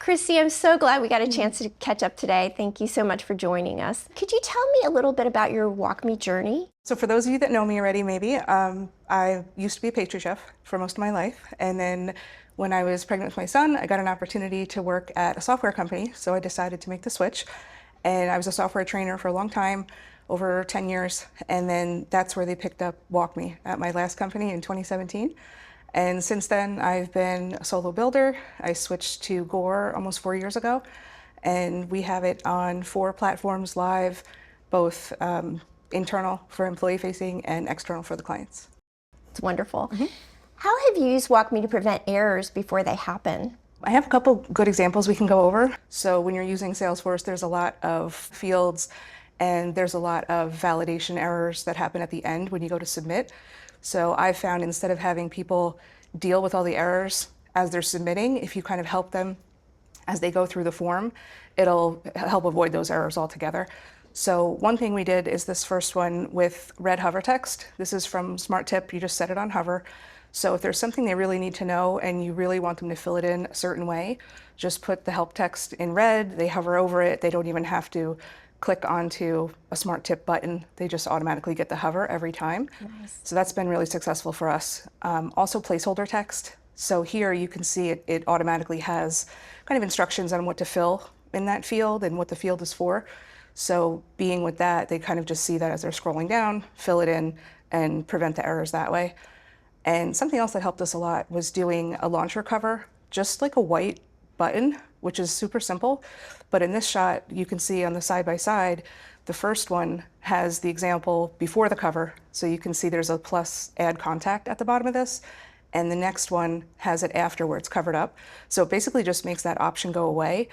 Christi, I'm so glad we got a chance to catch up today. Thank you so much for joining us. Could you tell me a little bit about your WalkMe journey? So for those of you that know me already, maybe, I used to be a pastry chef for most of my life. And then when I was pregnant with my son, I got an opportunity to work at a software company. So I decided to make the switch. And I was a software trainer for a long time, over 10 years. And then that's where they picked up WalkMe at my last company in 2017. And since then, I've been a solo builder. I switched to Gore almost 4 years ago. And we have it on 4 platforms live, both internal for employee facing and external for the clients. It's wonderful. How have you used WalkMe to prevent errors before they happen? I have a couple good examples we can go over. So when you're using Salesforce, there's a lot of fields and there's a lot of validation errors that happen at the end when you go to submit. So I've found instead of having people deal with all the errors as they're submitting, if you kind of help them as they go through the form, it'll help avoid those errors altogether. So one thing we did is this first one with red hover text. This is from Smart Tip. You just set it on hover. So if there's something they really need to know and you really want them to fill it in a certain way, just put the help text in red, they hover over it, they don't even have to click onto a Smart Tip button, they just automatically get the hover every time. Nice. So that's been really successful for us. Also placeholder text. So here you can see it automatically has kind of instructions on what to fill in that field and what the field is for. So being with that, they kind of just see that as they're scrolling down, fill it in, and prevent the errors that way. And something else that helped us a lot was doing a launcher cover, just like a white button, which is super simple. But in this shot, you can see on the side by side, the first one has the example before the cover. So you can see there's a plus add contact at the bottom of this. And the next one has it after where it's covered up. So it basically just makes that option go away.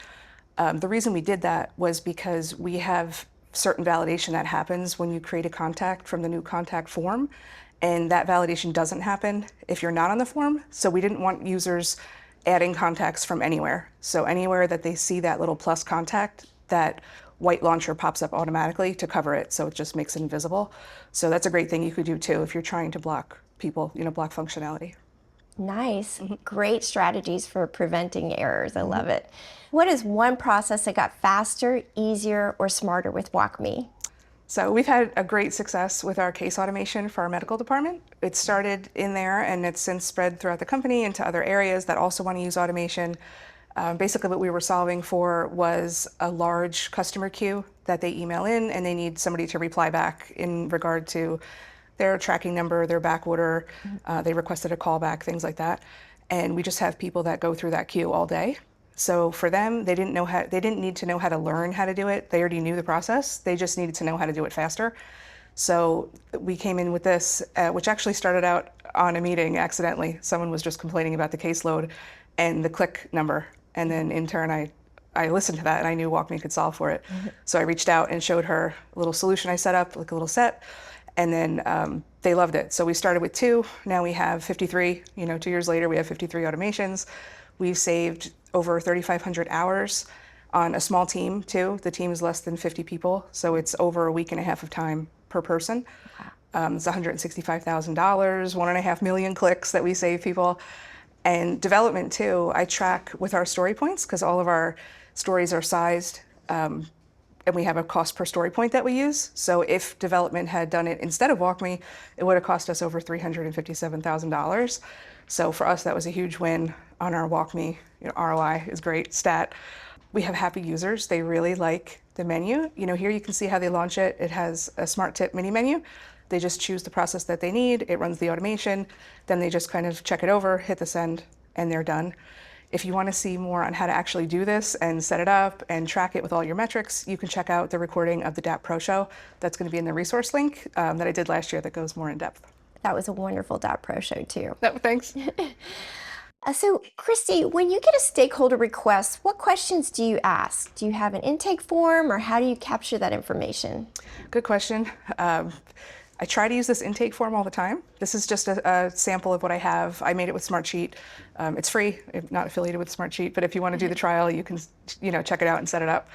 The reason we did that was because we have certain validation that happens when you create a contact from the new contact form. And that validation doesn't happen if you're not on the form. So we didn't want users adding contacts from anywhere. So anywhere that they see that little plus contact, that white launcher pops up automatically to cover it. So it just makes it invisible. So that's a great thing you could do too if you're trying to block people, block functionality. Nice. Great strategies for preventing errors. I love it. What is one process that got faster, easier, or smarter with WalkMe? So we've had a great success with our case automation for our medical department. It started in there and it's since spread throughout the company into other areas that also want to use automation. Basically what we were solving for was a large customer queue that they email in and they need somebody to reply back in regard to their tracking number, their back order, they requested a callback, things like that. And we just have people that go through that queue all day. So for them, they didn't need to know how to learn how to do it. They already knew the process. They just needed to know how to do it faster. So we came in with this, which actually started out on a meeting accidentally. Someone was just complaining about the caseload and the click number. And then in turn, I listened to that and I knew WalkMe could solve for it. So I reached out and showed her a little solution I set up, like a little set. And then they loved it. So we started with 2. Now we have 53. 2 years later, we have 53 automations. We've saved over 3,500 hours on a small team too. The team is less than 50 people. So it's over a week and a half of time per person. It's $165,000, 1.5 million clicks that we save people. And development too, I track with our story points because all of our stories are sized. And we have a cost per story point that we use. So if development had done it instead of WalkMe, it would have cost us over $357,000. So for us, that was a huge win on our WalkMe. ROI is great stat. We have happy users. They really like the menu. Here you can see how they launch it. It has a Smart Tip mini menu. They just choose the process that they need. It runs the automation. Then they just kind of check it over, hit the send, and they're done. If you want to see more on how to actually do this and set it up and track it with all your metrics, you can check out the recording of the DAP Pro Show. That's going to be in the resource link that I did last year that goes more in depth. That was a wonderful DAP Pro Show too. No, thanks. So Christi, when you get a stakeholder request, what questions do you ask? Do you have an intake form or how do you capture that information? Good question. I try to use this intake form all the time. This is just a sample of what I have. I made it with Smartsheet. It's free, I'm not affiliated with Smartsheet, but if you want to do the trial, you can check it out and set it up.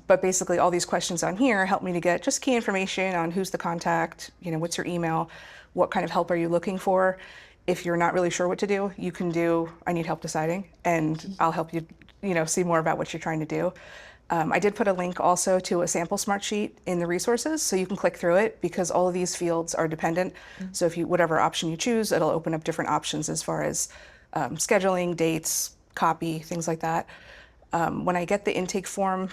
But basically all these questions on here help me to get just key information on who's the contact, what's your email, what kind of help are you looking for. If you're not really sure what to do, you can do, I need help deciding, and I'll help you see more about what you're trying to do. I did put a link also to a sample smart sheet in the resources, so you can click through it because all of these fields are dependent. So if whatever option you choose, it'll open up different options as far as scheduling, dates, copy, things like that. When I get the intake form,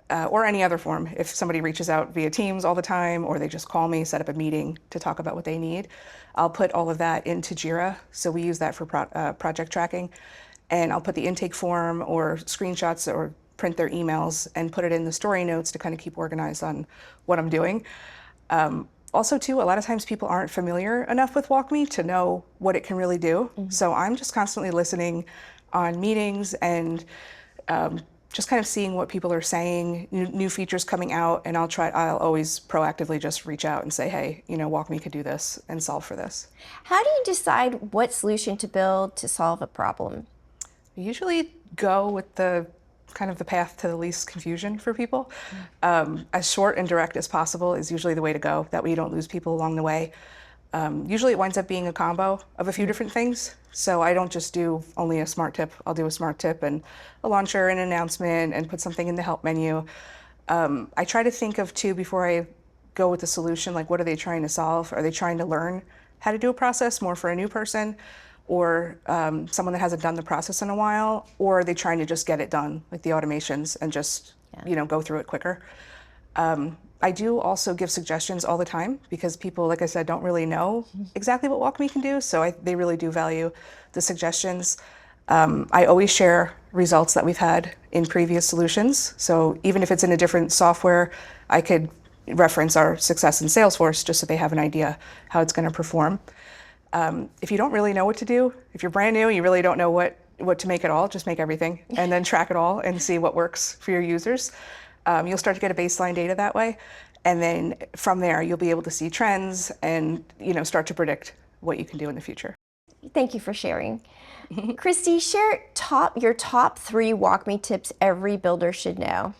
or any other form, if somebody reaches out via Teams all the time, or they just call me, set up a meeting to talk about what they need, I'll put all of that into Jira. So we use that for project tracking. And I'll put the intake form or screenshots or print their emails and put it in the story notes to kind of keep organized on what I'm doing. Also, too, a lot of times people aren't familiar enough with WalkMe to know what it can really do. So I'm just constantly listening on meetings and just kind of seeing what people are saying, new features coming out, and I'll always proactively just reach out and say, hey, WalkMe could do this and solve for this. How do you decide what solution to build to solve a problem? I usually go with the path to the least confusion for people. As short and direct as possible is usually the way to go. That way you don't lose people along the way. Usually it winds up being a combo of a few different things. So I don't just do only a smart tip. I'll do a smart tip and a launcher and an announcement and put something in the help menu. I try to think of too, before I go with the solution, like what are they trying to solve? Are they trying to learn how to do a process more for a new person, or someone that hasn't done the process in a while, or are they trying to just get it done, like the automations, and just go through it quicker? I do also give suggestions all the time because people, like I said, don't really know exactly what WalkMe can do, so they really do value the suggestions. I always share results that we've had in previous solutions, so even if it's in a different software, I could reference our success in Salesforce just so they have an idea how it's going to perform. If you don't really know what to do, if you're brand new, you really don't know what to make at all, just make everything and then track it all and see what works for your users. You'll start to get a baseline data that way. And then from there, you'll be able to see trends and start to predict what you can do in the future. Thank you for sharing. Christi, share your top 3 WalkMe tips every builder should know.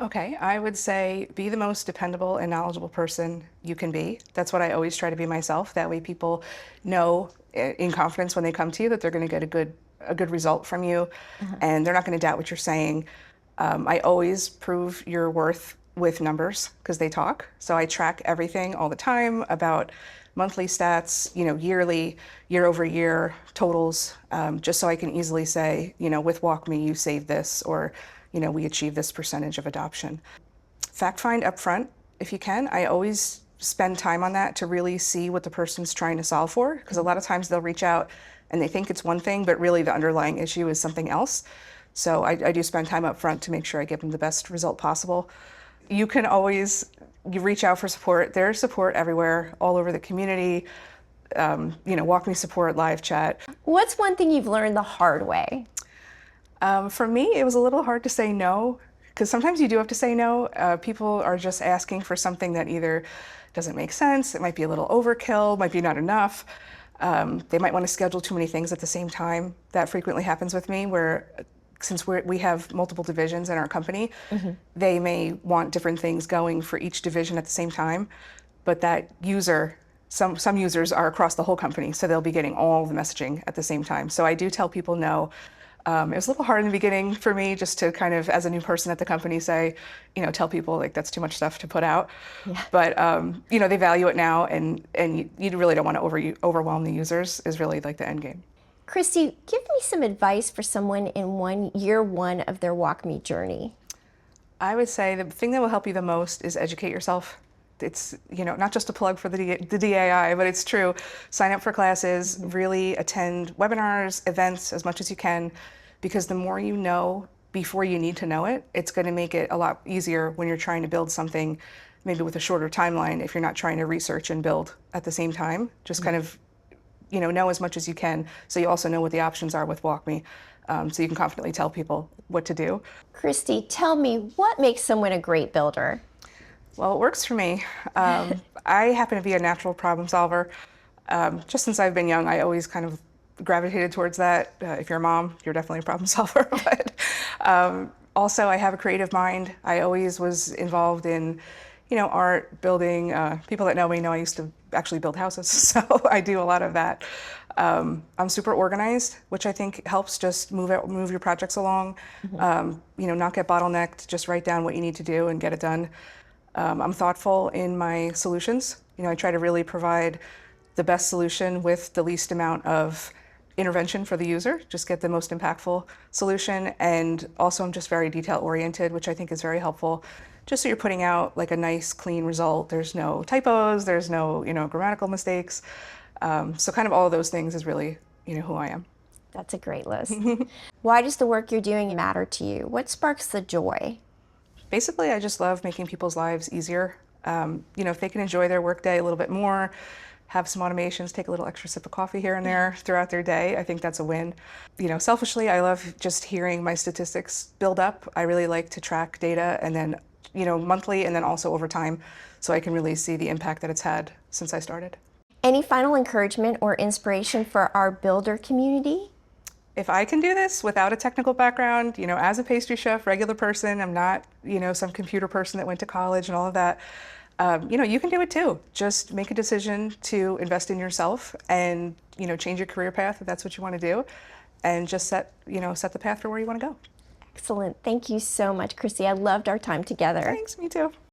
Okay, I would say be the most dependable and knowledgeable person you can be. That's what I always try to be myself. That way people know in confidence when they come to you that they're going to get a good result from you, and they're not going to doubt what you're saying. I always prove your worth with numbers because they talk. So I track everything all the time about monthly stats, yearly, year over year totals, just so I can easily say, with WalkMe, you saved this, or we achieve this percentage of adoption. Fact find up front, if you can. I always spend time on that to really see what the person's trying to solve for, because a lot of times they'll reach out and they think it's one thing, but really the underlying issue is something else. So I do spend time up front to make sure I give them the best result possible. You can always reach out for support. There's support everywhere, all over the community. WalkMe support, live chat. What's one thing you've learned the hard way? For me, it was a little hard to say no, because sometimes you do have to say no. People are just asking for something that either doesn't make sense, it might be a little overkill, might be not enough. They might want to schedule too many things at the same time. That frequently happens with me, where since we have multiple divisions in our company, they may want different things going for each division at the same time, but that user, some users are across the whole company, so they'll be getting all the messaging at the same time. So I do tell people no. It was a little hard in the beginning for me just to kind of, as a new person at the company, say, tell people like that's too much stuff to put out. Yeah. But, they value it now, and you really don't want to overwhelm the users is really like the end game. Christi, give me some advice for someone in year one of their WalkMe journey. I would say the thing that will help you the most is educate yourself. It's, not just a plug for the DAI, but it's true. Sign up for classes, really attend webinars, events as much as you can, because the more you know before you need to know it, it's going to make it a lot easier when you're trying to build something, maybe with a shorter timeline, if you're not trying to research and build at the same time. Just kind of, know as much as you can, so you also know what the options are with WalkMe, so you can confidently tell people what to do. Christi, tell me, what makes someone a great builder? Well, it works for me. I happen to be a natural problem solver. Just since I've been young, I always kind of gravitated towards that. If you're a mom, you're definitely a problem solver. But also, I have a creative mind. I always was involved in, art, building. People that know me know I used to actually build houses, so I do a lot of that. I'm super organized, which I think helps just move your projects along. Not get bottlenecked, just write down what you need to do and get it done. I'm thoughtful in my solutions. I try to really provide the best solution with the least amount of intervention for the user, just get the most impactful solution. And also I'm just very detail oriented, which I think is very helpful. Just so you're putting out like a nice, clean result. There's no typos, there's no, grammatical mistakes. So kind of all of those things is really, who I am. That's a great list. Why does the work you're doing matter to you? What sparks the joy? Basically, I just love making people's lives easier. If they can enjoy their workday a little bit more, have some automations, take a little extra sip of coffee here and there throughout their day, I think that's a win. Selfishly, I love just hearing my statistics build up. I really like to track data and then, monthly and then also over time, so I can really see the impact that it's had since I started. Any final encouragement or inspiration for our builder community? If I can do this without a technical background, as a pastry chef, regular person, I'm not, some computer person that went to college and all of that, you can do it too. Just make a decision to invest in yourself and, change your career path if that's what you want to do, and just set the path for where you want to go. Excellent. Thank you so much, Christi. I loved our time together. Thanks, me too.